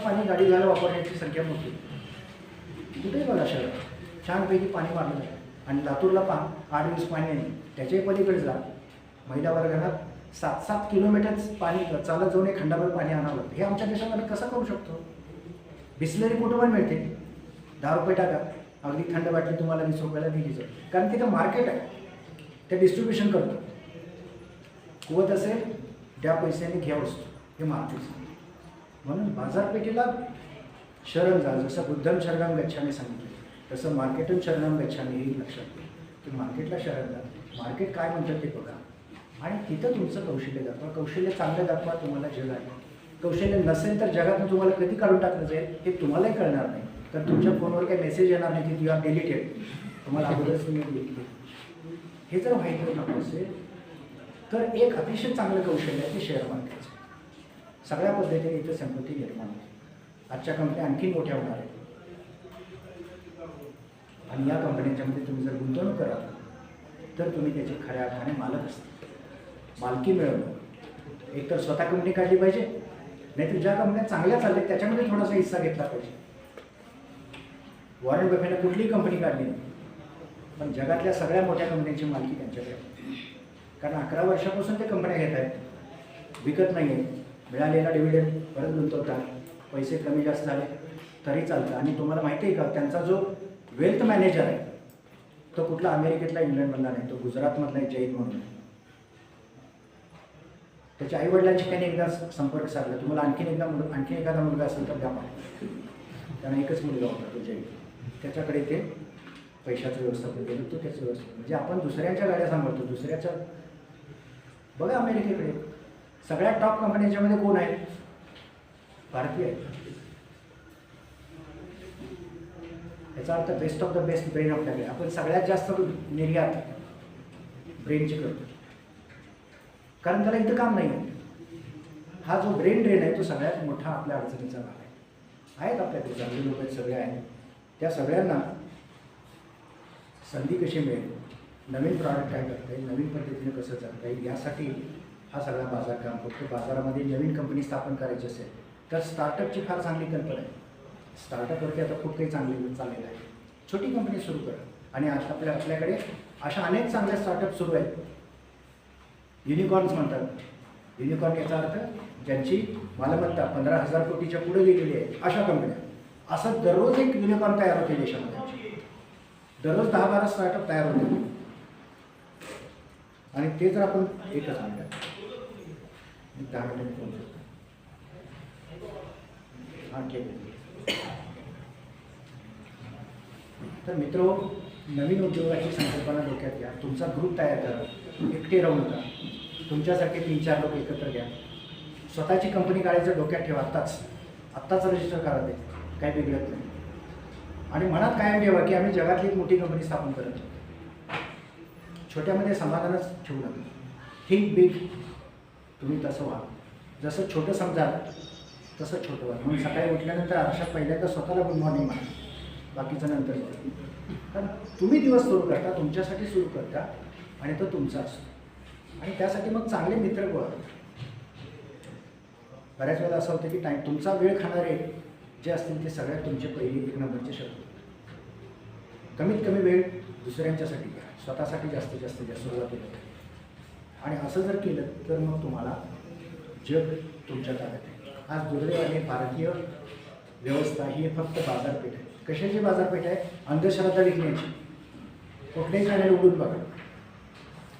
पाणी गाडी घ्यायला वापरण्याची संख्या मोठी. कुठेही बघा शहरात छानपैकी पाणी मारलं जातं. आणि लातूरला 8 दिवस पाणी नाही, त्याच्याही पलीकडे जा, महिला वर्गाला 7-7 किलोमीटर पाणी चालत जाऊन एक खंडाभर पाणी आणावं लागतं. हे आमच्या देशामध्ये कसं करू शकतो? बिस्लरी कुठं पण मिळते, 10 रुपये टाका, अगदी थंड बाटली तुम्हाला 20 रुपयाला दिली जाईल. कारण तिथं मार्केट आहे, ते डिस्ट्रीब्युशन करतो. कुवत असेल त्या पैशाने घ्या वस्तू, हे मार्केट. म्हणून बाजारपेठेला शरण जा. जसं बुद्धम शरणम गच्छामी सांगितलं, तसं मार्केटून शरणम गच्छामी हे लक्षात घ्या की मार्केटला शरण जा. मार्केट काय म्हणतात ते बघा आणि तिथं तुमचं कौशल्य दाखवा. कौशल्य चांगलं दाखवा, तुम्हाला जग आहे. कौशल्य नसेल तर जगातून तुम्हाला कधी काढून टाकलं जाईल हे तुम्हालाही कळणार नाही. तर तुमच्या फोनवर काही मेसेज येणार नाही की यू आर डिलीटेड, तुम्हाला अगोदरच तुम्ही डिलीट. हे जर माहिती नको असेल तर एक अतिशय चांगलं कौशल्य आहे ते शेअर मार्केटचं. सगळ्या पद्धतीने इथं संपत्ती निर्माण होते. आजच्या कंपन्या आणखी मोठ्या होणार आहेत आणि या कंपन्यांच्यामध्ये तुम्ही जर गुंतवणूक कराल तर तुम्ही त्याचे खऱ्या अर्थाने मालक असता. मालकी मिळवणं एकतर स्वतः कंपनी काढली पाहिजे, नाहीतर ज्या कंपन्या चांगल्या चालल्या त्याच्यामध्ये थोडासा हिस्सा घेतला पाहिजे. वॉरेन बफेटने कुठलीही कंपनी काढली नाही, पण जगातल्या सगळ्या मोठ्या कंपन्यांची मालकी त्यांच्याकडे आहे. कारण 11 वर्षापासून ते कंपन्या घेत आहेत, विकत नाही आहे. मिळालेला डिव्हिडंड परत गुंतवतात, पैसे कमी जास्त झाले तरी चालतं. आणि तुम्हाला माहिती आहे का, त्यांचा जो वेल्थ मॅनेजर आहे तो कुठला अमेरिकेतला इंग्लंडमधला नाही, तो गुजरातमधला एक जैद म्हणून आहे. त्याच्या आईवडिलांशी त्यांनी एकदा संपर्क साधला. तुम्हाला आणखी एखादा मुलगा असेल तर द्या पाहिजे. त्यांना एकच मुलगा होता तो जैद. त्याच्याकडे ते पैशाचं व्यवस्थापन केलं, तो त्याचं व्यवस्थापन. म्हणजे आपण दुसऱ्यांच्या गाड्या सांभाळतो, दुसऱ्याच्या. बघा अमेरिकेकडे सगळ्यात टॉप कंपन्यांच्यामध्ये कोण आहे? भारतीय आहे. याचा अर्थ best of the best brain आपल्याकडे. आपण सगळ्यात जास्त निर्यात ब्रेनची करतो, कारण त्याला इथं काम नाही आहे. हा जो ब्रेन ड्रेन आहे तो सगळ्यात मोठा आपल्या अडचणीचा भाग आहे. आहेत आपल्याकडे चांगले लोक आहेत, सगळे आहेत. त्या सगळ्यांना संधी कशी मिळेल, नवीन प्रॉडक्ट काय करता येईल, नवीन पद्धतीने कसं चालता येईल, यासाठी हा सगळा बाजार काम करतो. बाजारामध्ये नवीन कंपनी स्थापन करायची असेल तर स्टार्टअपची फार चांगली कल्पना आहे. स्टार्टअपवरती आता खूप काही चांगले चाललेलं आहे. छोटी कंपनी सुरू करा. आणि आता आपल्याकडे अशा अनेक चांगल्या स्टार्टअप सुरू आहेत. युनिकॉर्न्स म्हणतात. युनिकॉर्न याचा अर्थ ज्यांची मालमत्ता 15,000 कोटीच्या पुढे गेलेली आहे, अशा कंपन्या. असं दररोज एक युनिकॉर्न तयार होते देशामध्ये. दररोज 10-12 स्टार्टअप तयार होते. आणि ते जर आपण एकच मिनिट 10 मिनिट फोन करतो. हां ठीक आहे. तर मित्रो, नवीन उद्योगाची संकल्पना डोक्यात घ्या. तुमचा ग्रुप तयार करा. एकटे राहू नका. तुमच्यासारखे 3-4 लोक एकत्र घ्या. स्वतःची कंपनी काढायचं डोक्यात ठेवा. आत्ताच रजिस्टर करा. ते काही बिघडत नाही. आणि मनात कायम ठेवा की आम्ही जगातली एक मोठी कंपनी स्थापन करत आहोत. छोट्यामध्ये समाधानच ठेवू नका. Think big. तुम्ही तसं व्हा. जसं छोटं समजाल तसं छोटं व्हा. म्हणून सकाळी उठल्यानंतर आरशात पहिल्यांदा स्वतःला गुड मॉर्निंग म्हणा, बाकीचं नंतर. कारण तुम्ही दिवस सुरू करता, तुमच्यासाठी सुरू करता आणि तो तुमचा असतो. आणि त्यासाठी मग चांगले मित्र गोळा. बऱ्याच वेळेला असं होतं की तुमचा वेळ खाणारे जे असतील ते सगळ्यात तुमचे पहिली 1 नंबरचे शत्रू. कमीत कमी वेळ दुसऱ्यांच्यासाठी घ्या, स्वतःसाठी जास्तीत जास्त घ्या सुरुवातीला. आणि असं जर केलं तर मग तुम्हाला जग तुमच्या ताब्यात आहे. आज दुर्दैवाने भारतीय व्यवस्था ही फक्त बाजारपेठ आहे. कशाची बाजारपेठ आहे? अंधश्रद्धा विकण्याची. कुठलेही चॅनल उडून बघा.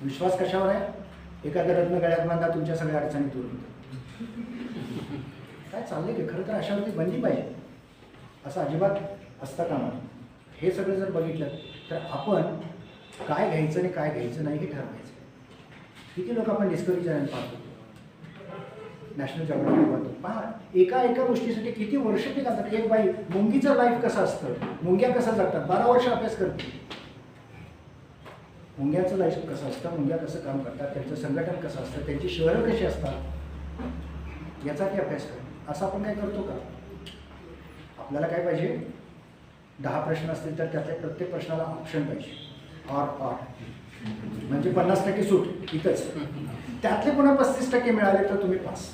विश्वास कशावर आहे? एखाद्या रत्न गळ्यात बांधा, तुमच्या सगळ्या अडचणी दूर होतात. काय चाललंय की खरं तर अशावरती बंदी पाहिजे. असं अजिबात असता कामा नये. हे सगळं जर बघितलं तर आपण काय घ्यायचं आणि काय घ्यायचं नाही हे ठरवायचं. किती लोक आपण डिस्कवरी चॅनल पाहतो, नॅशनल जिओग्राफी पाहतो. पहा एका गोष्टीसाठी किती वर्ष ते जातात. एक बाई, मुंगीचं लाईफ कसं असतं, मुंग्या कसं जगतात, 12 वर्ष अभ्यास करते. मुंग्याचं लाईफ कसं असतं, मुंग्या कसं काम करतात, त्यांचं संघटन कसं असतं, त्यांची शहरं कशी असतात, याचा ते अभ्यास करतो. असं आपण काय करतो का? आपल्याला काय पाहिजे? 10 प्रश्न असतील तर त्यातल्या प्रत्येक प्रश्नाला ऑप्शन पाहिजे. ऑर म्हणजे 50% सूट इथंच. त्यातले पुन्हा 35% मिळाले तर तुम्ही पास.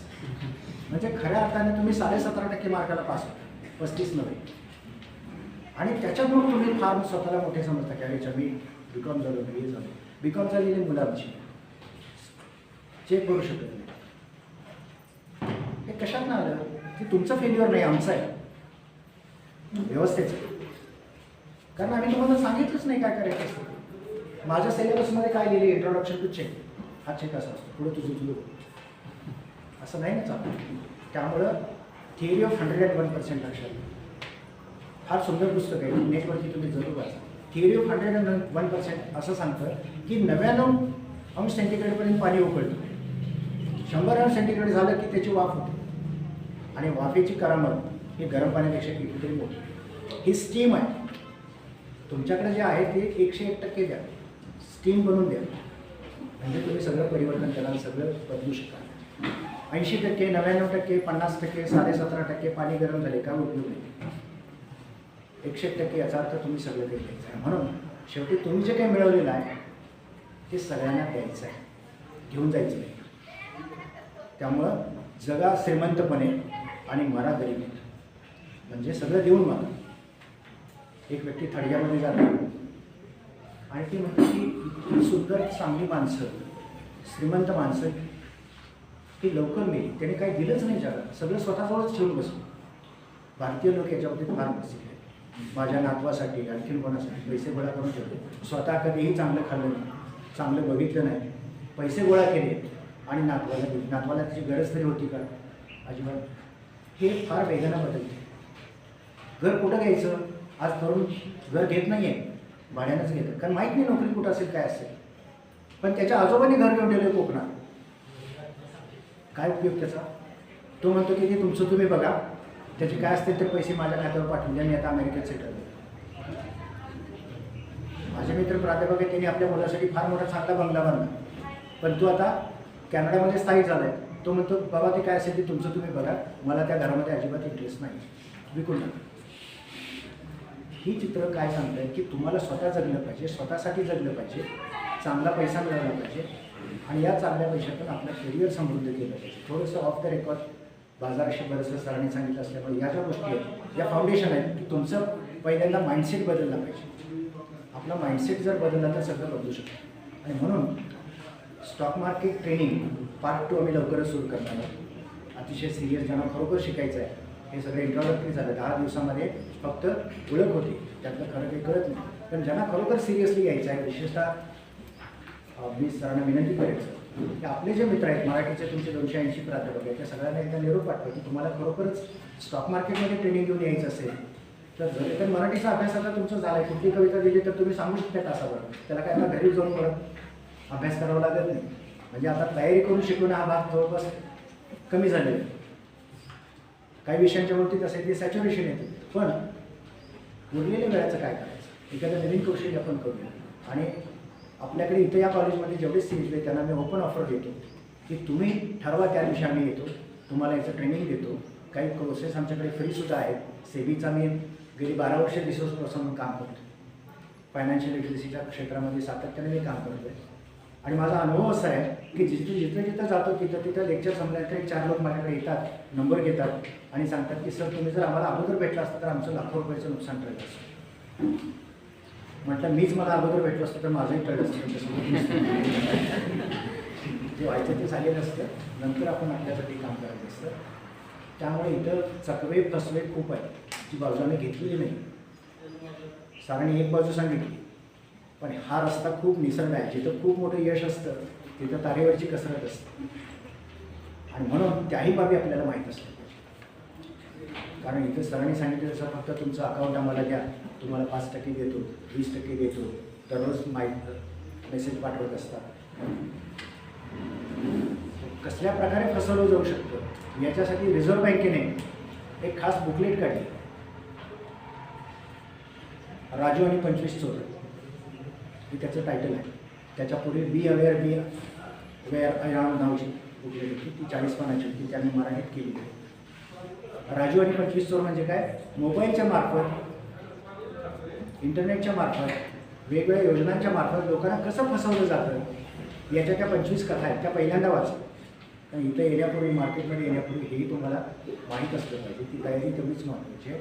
म्हणजे खऱ्या अर्थाने तुम्ही 17.5% मार्काला पास होता, 35 नव्हे. आणि त्याच्यामुळे तुम्ही फार स्वतःला मोठे समजता की अरे मी BCom झालो, BA झालो. BCom झालेली मुलं आमची चेक करू शकत नाही. हे कशात ना आलं की तुमचं फेल्युअर नाही, आमचं आहे, व्यवस्थेचं. कारण आम्ही तुम्हाला सांगितलंच नाही काय करायचं असतं. माझ्या सिलेबसमध्ये काय लिहिले, इंट्रोडक्शन टू चेक, हा चेक असा असतो, पुढे तुझं असं नाही ना चालतं. त्यामुळं थिअरी ऑफ 101% लक्षात घ्या. फार सुंदर पुस्तक आहे, नेटवरती तुम्ही जरूर वाचा. थिअरी ऑफ 101% असं सांगतं की 99°C पाणी उकळतं, 100°C झालं की त्याची वाफ होते आणि वाफेची करामत ही गरम पाण्यापेक्षा कितीतरी मोठी. ही स्टीम आहे. तुमच्याकडे जे आहे ते 101% द्या, स्टीम बनवून द्या, म्हणजे तुम्ही सगळं परिवर्तन कराल, सगळं बदलू शकाल. 80%, 99%, 50%, 17.5% पाणी गरम झाले काय उपयोग नाही. 101% याचा अर्थ तुम्ही सगळं काही द्यायचं आहे. म्हणून शेवटी तुम्ही जे काही मिळवलेलं आहे ते सगळ्यांना द्यायचं आहे, घेऊन जायचं नाही. त्यामुळं जगा श्रीमंतपणे आणि मरा गरिबीत, म्हणजे सगळं देऊन मला. एक व्यक्ती थडग्यामध्ये जाते आणि ती म्हणते की इतकी सुंदर चांगली माणसं, श्रीमंत माणसं की लवकर मिळेल, त्याने काही दिलंच नाही जगाला, सगळं स्वतःजवळच ठेवून बसलो. भारतीय लोक याच्यावरती फार बसले आहेत. माझ्या नातवासाठी, आणखीन कोणासाठी पैसे गोळा करून ठेवले, स्वतः कधीही चांगलं खाल्लं नाही, चांगलं बघितलं नाही, पैसे गोळा केले आणि नातवाला दिले. नातवाला त्याची गरज तरी होती का? अजिबात. हे फार वेगानं बदलते. घर कुठं घ्यायचं? आज तरुण घर घेत नाही आहे, भाड्यानंच घेतात, कारण माहीत नाही नोकरी कुठं असेल, काय असेल. पण त्याच्या आजोबांनी घर घेऊन ठेवलं कोकणात, काय उपयोग त्याचा? तो म्हणतो की ते तुमचं तुम्ही बघा, त्याचे काय असतील तर पैसे माझ्या खात्यावर पाठवून द्या, मी आता अमेरिकेत सेटल झालो. माझे मित्र प्राध्यापक आहेत, त्यांनी आपल्या मुलासाठी फार मोठा चांगला बंगला बांधला, पण तो आता कॅनडामध्ये स्थायिक झाला आहे. तो म्हणतो बाबा ते काय असेल ते तुमचं तुम्ही बघा, मला त्या घरामध्ये अजिबात इंटरेस्ट नाही, विकून टाका. ही चित्र काय सांगत आहेत की तुम्हाला स्वतः जगलं पाहिजे, स्वतःसाठी जगलं पाहिजे, चांगला पैसा मिळवला पाहिजे आणि या चांगल्या पैशातून आपलं करिअर समृद्ध केलं पाहिजे. थोडंसं ऑफ द रेकॉर्ड बाजाराशी बरंचसं सरांनी सांगितलं असल्यामुळे या ज्या गोष्टी आहेत, या फाउंडेशन आहेत की तुमचं पहिल्यांदा माइंडसेट बदलला पाहिजे. आपला माइंडसेट जर बदलला तर सगळं बदलू शकतं. आणि म्हणून स्टॉक मार्केट ट्रेनिंग पार्ट 2 आम्ही लवकरच सुरू करणार आहोत. अतिशय सिरियस, ज्यांना खरोखर शिकायचं आहे. हे सगळं इंट्रोडक्टरी झालं, 10 दिवसामध्ये फक्त ओळख होती, त्यातलं खरं काही कळत नाही. पण ज्यांना खरोखर सिरियसली घ्यायचं आहे, विशेषतः मी सरांना विनंती करायचं की आपले जे मित्र आहेत मराठीचे, तुमचे 280 प्राध्यापक आहेत, त्या सगळ्यांना एकदा निरोप पाठवा की तुम्हाला खरोखरच स्टॉक मार्केटमध्ये ट्रेनिंग घेऊन यायचं असेल तर जर तर मराठीचा अभ्यास आता तुमचा झाला आहे, कुठली कविता दिली तर तुम्ही सांगू शकता तासावर, त्याला काय आता घरी जाऊन परत अभ्यास करावा लागत नाही. म्हणजे आता तयारी करून शिकवणं हा भाग जवळपास कमी झालेला आहे. काही विषयांच्या बाबतीत असेल ते सॅच्युरेशन येते, पण उरलेल्या वेळाचं काय करायचं, एखादं नवीन कौशल्य आपण करूया. आणि आपल्याकडे इथं या कॉलेजमध्ये जेवढे सीट त्यांना मी ओपन ऑफर देतो की तुम्ही ठरवा, त्या दिवशी आम्ही येतो, तुम्हाला याचं ट्रेनिंग देतो. काही कोर्सेस आमच्याकडे फ्रीसुद्धा आहेत. सेबीचा मी गेली 12 वर्ष रिसोर्सपासून काम करतो. फायनान्शियल लिटरसीच्या क्षेत्रामध्ये सातत्याने मी काम करतो आहे. आणि माझा अनुभव असा आहे की जिथं जातो तिथं लेक्चर संपल्यानंतर 4 लोक माझ्याकडे येतात, नंबर घेतात आणि सांगतात की सर तुम्ही जर आम्हाला अगोदर भेटला असता तर आमचं लाखो रुपयाचं नुकसान टळलं असतं. म्हटलं मीच मला अगोदर भेटलं असतं तर माझंही टळलं असतं. जे व्हायचं ते झालेलं असतं, नंतर आपण आपल्यासाठी काम करायचं असतं. त्यामुळे इथं चकवे फसवे खूप आहे, जी बाजू आम्ही घेतलेली नाही. सरांनी एक बाजू सांगितली, पण हा रस्ता खूप निसर्ग आहे. जिथं खूप मोठं यश असतं तिथं तारेवरची कसरत असते. आणि म्हणून त्याही बाबी आपल्याला माहीत असतात. कारण इथं सरांनी सांगितलं तसं फक्त तुमचं अकाउंट आम्हाला द्या, तुम्हाला 5% देतो, 20% देतो, दररोज मेसेज पाठवत असतात. कसल्या प्रकारे फसवलं जाऊ शकतं याच्यासाठी रिझर्व्ह बँकेने एक खास बुकलेट काढली, राजू आणि 25 चोर, ही त्याचं टायटल आहे. त्याच्यापुढे बी अवेअर अराउंड नावाची बुकलेट होती, ती 40 पानाची होती, त्यांनी मराठीत केली. राजू आणि 25 चोर म्हणजे काय? मोबाईलच्या मार्फत, इंटरनेटच्या मार्फत, वेगवेगळ्या योजनांच्या मार्फत लोकांना कसं फसवलं जातं याच्या त्या 25 कथा आहेत. त्या पहिल्यांदा वाचा. कारण इथं येण्यापूर्वी, मार्केटमध्ये येण्यापूर्वी हेही तुम्हाला माहीत असलं पाहिजे. ती तयारी तेवढीच महत्त्वाची आहे.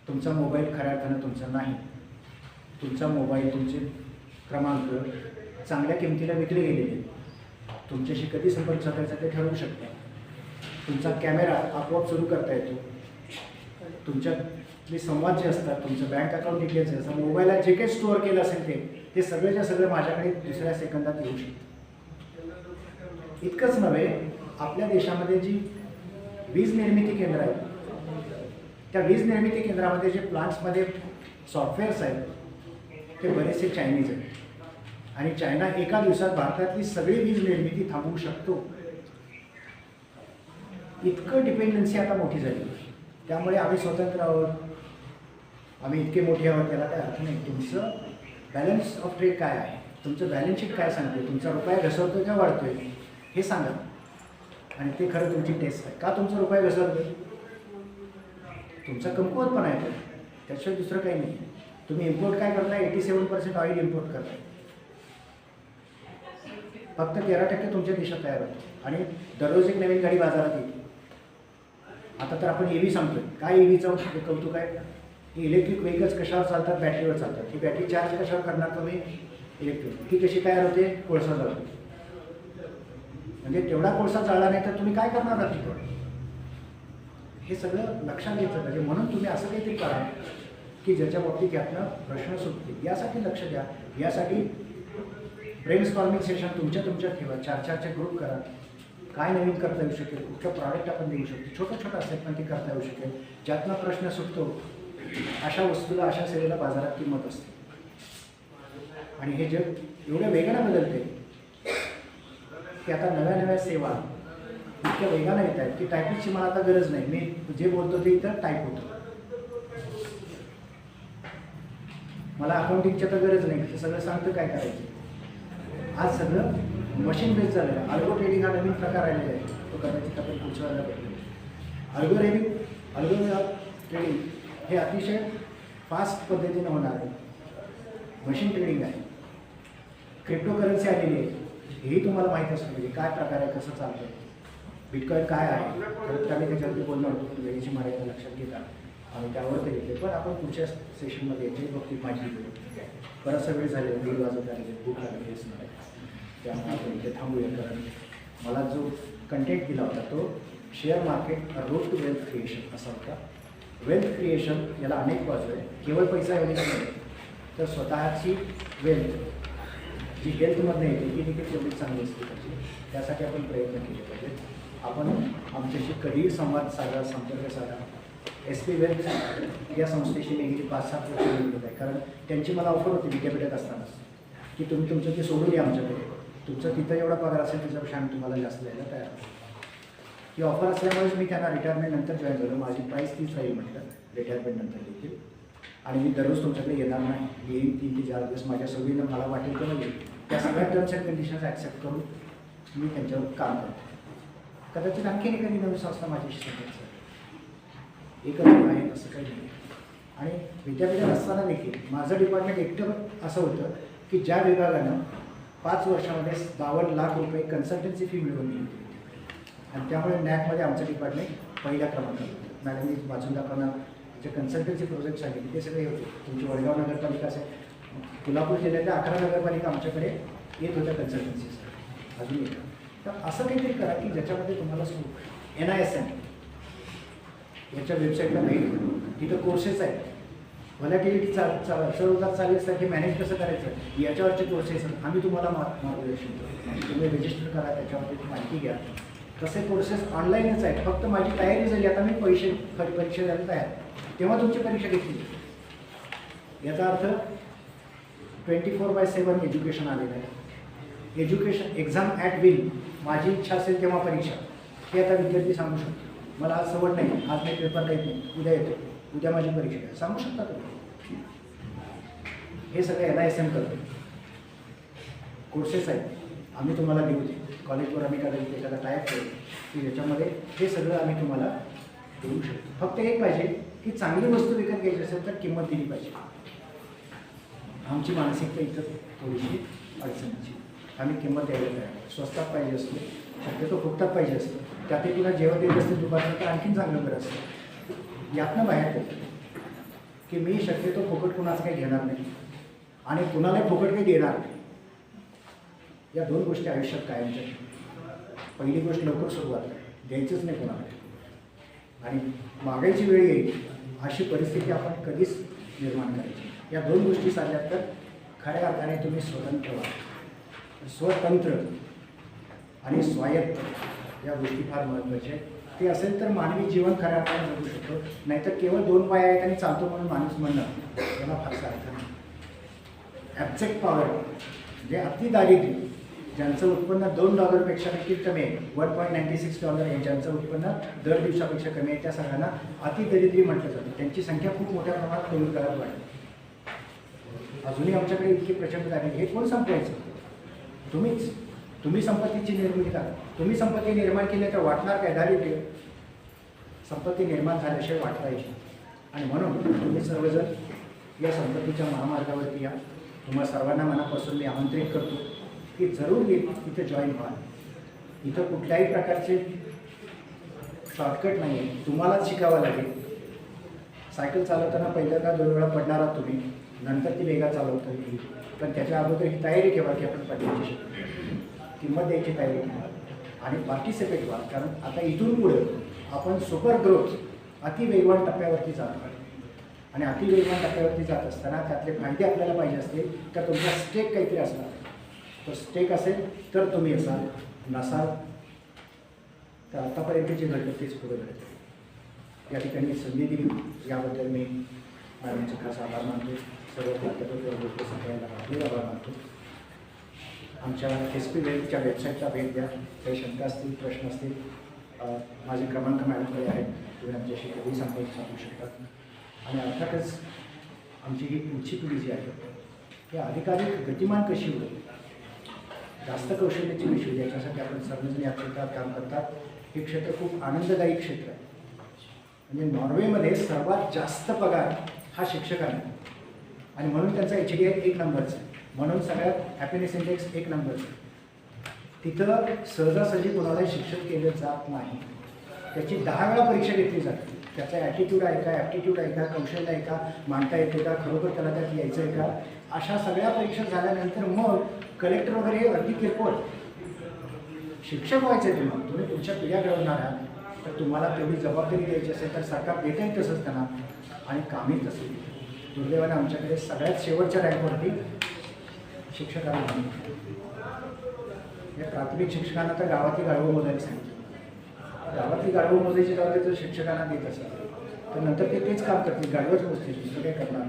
तुमचा मोबाईल खऱ्या अर्थानं तुमचा नाही. तुमचा मोबाईल, तुमचे क्रमांक चांगल्या किमतीला विकले गेलेले आहेत. तुमच्याशी कधी संपर्क साधायचा ते ठरवू शकता. तुमचा कॅमेरा आपोआप सुरू करता येतो. तुमच्यातले संवाद जे असतात, तुमचं बँक अकाउंट डिटेल्स जे असतात, मोबाईलला जे काही स्टोअर केलं असेल ते सगळेच्या सगळं माझ्याकडे दुसऱ्या सेकंदात येऊ शकतं. इतकंच नव्हे, आपल्या देशामध्ये जी वीज निर्मिती केंद्र आहेत, त्या वीज निर्मिती केंद्रामध्ये जे प्लांट्समध्ये सॉफ्टवेअर्स आहेत ते बरेचसे चायनीज आहेत. आणि चायना एका दिवसात भारतातली सगळी वीज निर्मिती थांबवू शकतो. इतकं डिपेंडन्सी आता मोठी झाली. त्यामुळे आम्ही स्वतंत्र आहोत, आम्ही इतके मोठे आहोत, त्याला काय अर्थ नाही. तुमचं बॅलन्स ऑफ ट्रेड काय आहे, तुमचं बॅलन्स शीट काय सांगते, तुमचा रुपया घसरतोय का वाढतोय हे सांगा. आणि ते खरं तुमची टेस्ट आहे. का तुमचा रुपया घसरतोय? तुमचा कमकुवतपणा आहे. त्याशिवाय दुसरं काही नाही. तुम्ही इम्पोर्ट काय करताय? 87% ऑइल इम्पोर्ट करताय. फक्त 13% तुमच्या देशात तयार होतं. आणि दररोज एक नवीन गाडी बाजारात येते. आता तर आपण EV सांगतोय. काय EVचं कौतुक आहे? इलेक्ट्रिक व्हेकल्स कशावर चालतात? बॅटरीवर चालतात. ही बॅटरी चार्ज कशावर करणार तुम्ही? इलेक्ट्रिक. ही कशी तयार होते? कोळसा जळून. म्हणजे तेवढा कोळसा जळला नाही तर तुम्ही काय करणार आहात तिकडे? हे सगळं लक्षात घेतलं पाहिजे. म्हणून तुम्ही असं काहीतरी करा की ज्याच्या बाबतीत यातनं प्रश्न सुटतील. यासाठी लक्ष द्या. यासाठी ब्रेनस्टॉर्मिंग सेशन तुमच्यात ठेवा. 4-4चे ग्रुप करा. काय नवीन करता येऊ शकेल, कुठलं प्रॉडक्ट आपण देऊ शकतो, छोटं असेल पण ते करता येऊ शकेल. ज्यातनं प्रश्न सुटतो अशा वस्तूला, अशा सेवेला बाजारात किंमत असते. आणि हे जग एवढ्या वेगानं बदलते की आता नव्या सेवा इतक्या वेगानं येत आहेत की टायपिंगची मला आता गरज नाही. मी जे बोलतो ते इथं टाईप होतं. मला अकाउंटिंगची तर गरज नाही. ते सगळं सांगतं काय करायचं. आज सगळं मशीन बेस झालेलं आहे. अल्गो ट्रेडिंग हा नवीन प्रकार आलेला आहे. तो कदाचित आपण पुढच्या वेळेला बघू. अल्गो ट्रेडिंग हे अतिशय फास्ट पद्धतीनं होणार आहे. मशीन ट्रेडिंग आहे. क्रिप्टोकरन्सी आलेली आहे. हेही तुम्हाला माहीत असलं पाहिजे. काय प्रकार आहे, कसं चालतं, बिटकॉइन काय आहे. खरं तर आम्ही त्याच्यावरती बोलणार होतो. वेळेची मर्यादा लक्षात घेता आम्ही त्यावर ते घेतले. पण आपण पुढच्या सेशनमध्ये याच्याही बाबतीत माहिती घेऊ. बराचसा वेळ झालेला, 1:30 वाजत आलेले, भूक लागली असणार आहे. त्यामुळे आपण इथे थांबूया. कारण मला जो कंटेंट दिला होता तो share market road to wealth creation असा होता. वेल्थ क्रिएशन याला अनेक बाजू आहे. केवळ पैसा एवढीच नाही तर स्वतःची वेल्थ जी हेल्थमधनं येते ती देखील तेवढीच चांगली असली पाहिजे. त्यासाठी आपण प्रयत्न केले पाहिजेत. आपण आमच्याशी कधीही संवाद साधा, संपर्क साधा. SP वेल्थ या संस्थेशी मी गेली 5-7 वर्ष बोलत आहे. कारण त्यांची मला ऑफर होती विद्यापीठात असताना की तुम्ही तुमचं ते सोडून या आमच्याकडे. तुमचं तिथं एवढा पगार असेल त्याच्यापेक्षा आम्ही तुम्हाला जास्त द्यायला तयार आहोत. ही ऑफर असल्यामुळेच मी त्यांना रिटायरमेंट नंतर जॉईन झालो. माझी प्राईस तीच राहील म्हटलं रिटायरमेंट नंतर देखील. आणि मी दररोज तुमच्याकडे येणार नाही. येईन 3 ते 4 दिवस माझ्या सवयीनं मला वाटेल तर येईल. त्या सगळ्या टर्म्स अँड कंडिशन्स ॲक्सेप्ट करून मी त्यांच्यावर काम करतो. कदाचित आणखीन एखादी नवीन संस्था माझ्याशी संपर्क एकच आहे असं काही नाही. आणि विद्यापीठात असताना देखील माझं डिपार्टमेंट एकटं असं होतं की ज्या विभागानं 5 वर्षामध्ये 52 लाख रुपये कन्सल्टन्सी फी मिळवून दिली होती. आणि त्यामुळे नॅकमध्ये आमचं डिपार्टमेंट पहिल्या क्रमांकावर होतं. मॅडमनी वाचून दाखवणार जे कन्सल्टन्सी प्रोजेक्ट सांगितले ते सगळे होते. तुमची वडगाव नगरपालिका असेल, कोल्हापूर जिल्ह्यातल्या 11 नगरपालिका आमच्याकडे येत होत्या कन्सल्टन्सीसाठी. अजून एक तर असं काहीतरी करा की ज्याच्यामध्ये तुम्हाला NISM याच्या वेबसाईटला भेट द्या. तिथं कोर्सेस आहेत. व्हॉलॅटिलिटी चढ-उतार चालू असतात हे मॅनेज कसं करायचं याच्यावरचे कोर्सेस आम्ही तुम्हाला मार्गदर्शन करतो. तुम्ही रजिस्टर करा, त्याच्यावरती माहिती घ्या. तसे कोर्सेस ऑनलाईनच आहेत. फक्त माझी तयारी झाली, आता मी परीक्षा द्यायला तयार, तेव्हा तुमची परीक्षा घेतली. याचा अर्थ 24/7 एज्युकेशन आलेलं आहे. Education exam at will. माझी इच्छा असेल तेव्हा परीक्षा हे आता विद्यार्थी सांगू शकतो. मला आज सवड नाही, आज मी पेपरला येत नाही, उद्या येतो, उद्या माझी परीक्षा आहे सांगू शकता तुम्ही. हे सगळं NISM करतो. कोर्सेस आहेत, आम्ही तुम्हाला देऊ दे. कॉलेजवर आम्ही कदाचित एखादा टायप करू की ज्याच्यामध्ये हे सगळं आम्ही तुम्हाला देऊ शकतो. फक्त एक पाहिजे की चांगली वस्तू विकत घ्यायची असेल तर किंमत दिली पाहिजे. आमची मानसिकता इथं थोडीशी अडचणीची. आम्ही किंमत द्यायला तयार आहे. स्वस्तात पाहिजे असतो, शक्यतो फुकटात पाहिजे असतं, त्यातही तुला जेवण देत असते दुपारचं तर आणखीन चांगलं बरं असतं. यातनं बाहेर पडतं की मी शक्यतो फुकट कुणाचं काही घेणार नाही आणि कुणालाही फुकट काही देणार नाही. या दोन गोष्टी आयुष्यात कायमच्या. पहिली गोष्ट लवकर सुरुवात आहे, द्यायचंच नाही कोणाला. आणि मागायची वेळ येईल अशी परिस्थिती आपण कधीच निर्माण करायची. या दोन गोष्टी साधल्यात तर खऱ्या अर्थाने तुम्ही स्वतंत्र व्हा. स्वतंत्र आणि स्वायत्त या गोष्टी फार महत्त्वाच्या आहेत. ते असेल तर मानवी जीवन खऱ्या अर्थाने जगू शकतो. नाहीतर केवळ दोन पाय आहेत आणि चालतो म्हणून माणूस म्हणणं याला फारसा अर्थ नाही. ॲब्जेक्ट पॉवर म्हणजे अति दारिद्र्य, ज्यांचं उत्पन्न $2 देखील कमी आहे, $1.96 आहे, ज्यांचं उत्पन्न दर दिवसापेक्षा कमी आहे, त्या सगळ्यांना अतिदरिद्री म्हटलं जातं. त्यांची संख्या खूप मोठ्या प्रमाणात कमी करायला वाढली. अजूनही आमच्याकडे इतकी प्रचंड दारिद्र्य. हे कोण संपवायचं? तुम्हीच. तुम्ही संपत्तीची निर्मिती करा. तुम्ही संपत्ती निर्माण केली तर वाटणार काय? दारिद्र्य. संपत्ती निर्माण झाल्याशिवाय वाटवायची. आणि म्हणून तुम्ही सर्वजण या संपत्तीच्या महामार्गावरती या. तुम्हा सर्वांना मनापासून मी आमंत्रित करतो की जरूर इथं जॉईन व्हा. इथं कुठल्याही प्रकारचे शॉर्टकट नाही आहे, तुम्हालाच शिकावं लागेल. सायकल चालवताना पहिल्यांदा 2 वेळा पडणार आहात तुम्ही, नंतर ती वेगात चालवता येईल. पण त्याच्या अगोदर ही तयारी ठेवा की आपण पडण्याची शिकतो, किंमत द्यायची तयारी ठेवा आणि पार्टिसिपेट व्हा. कारण आता इथून पुढे आपण सुपर ग्रोथ अति वेगवान टप्प्यावरती जातो. आणि अति वेगवान टप्प्यावरती जात असताना त्यातले फायदे आपल्याला पाहिजे असतील तर तुमचा स्टेक काहीतरी असणार. तो स्टेक असेल तर तुम्ही असाल, नसाल तर आतापर्यंत जे घडलं तेच पुढे घडतं. या ठिकाणी संधी दिली याबद्दल मी मॅडमचे खास आभार मानतो. सर्व प्राध्यापक गोष्टी सगळ्यांना आपले आभार मानतो. आमच्या SP वेल्थच्या वेबसाईटला भेट द्या. काही शंका असतील, प्रश्न असतील, माझे क्रमांक मॅडमकडे आहेत, तुम्ही आमच्याशी कधीही संपर्क साधू शकतात. आणि अर्थातच आमची ही पुढची पिढी जी आहे ती अधिकाधिक गतिमान कशी होईल, जास्त कौशल्याची कशी होईल, याच्यासाठी आपण सर्वजण या क्षेत्रात काम करतात. हे क्षेत्र खूप आनंददायी क्षेत्र आहे. म्हणजे नॉर्वेमध्ये सर्वात जास्त पगार हा शिक्षकांना आणि म्हणून त्यांचा HDI 1 नंबरचा आहे. म्हणून सगळ्यात हॅपीनेस इंडेक्स 1 नंबरचा आहे. तिथं सहजासहजी कोणालाही शिक्षण केलं जात नाही. त्याची 10 वेळा परीक्षा घेतली जाते. त्याचा ॲटिट्यूड आहे का, ॲप्टिट्यूड आहे का, कौशल्य आहे का, मांडता येते का, खरोखर त्याला त्यात यायचं आहे का, अशा सगळ्या परीक्षा झाल्यानंतर मग कलेक्टर वगैरे हे अगदी किरकोळ. शिक्षक व्हायचं आहे तुम्ही पुढच्या पिढ्या घडवणार आहात तर तुम्हाला तेवढी जबाबदारी द्यायची असेल तर सरकार देतही तसंच त्यांना आणि कामही तसं. दुर्दैवाने आमच्याकडे सगळ्यात शेवटच्या रँकवरती शिक्षकांना, या प्राथमिक शिक्षकांना तर गावातली गाढवं मोजायला सांगितलं. गावातली गाढवं मोजायची जबाबदारी जर शिक्षकांना देत असेल तर नंतर ते तेच काम करतील, गाढवच मोजतील, दुसरं काय करणार.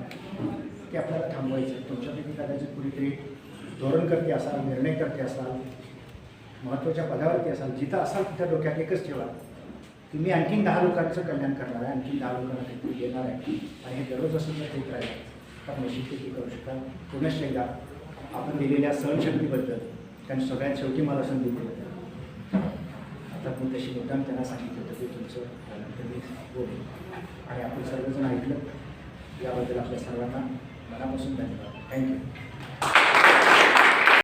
ते आपल्याला थांबवायचं. तुमच्यापैकी कदाचित कुणीतरी धोरणकर्ते असाल, निर्णय करते असाल, महत्त्वाच्या पदावरती असाल, जिथं असाल तिथं डोक्यात एकच ठेवा की मी आणखीन 10 लोकांचं कल्याण करणार आहे, आणखीन 10 लोकांना काहीतरी देणार आहे. आणि हे दररोज असं जर देत राहिलं तर निश्चित किती करू शकाल. पुनश्च एकदा आपण दिलेल्या सहनशक्तीबद्दल कारण सगळ्यात शेवटी मला संधी दिली. आता मी तशी मुद्दाम त्यांना सांगितलं होतं की तुमचं तुम्ही बोल आणि आपण सर्वजण ऐकलं. याबद्दल आपल्या सर्वांना मनापासून धन्यवाद. थँक्यू.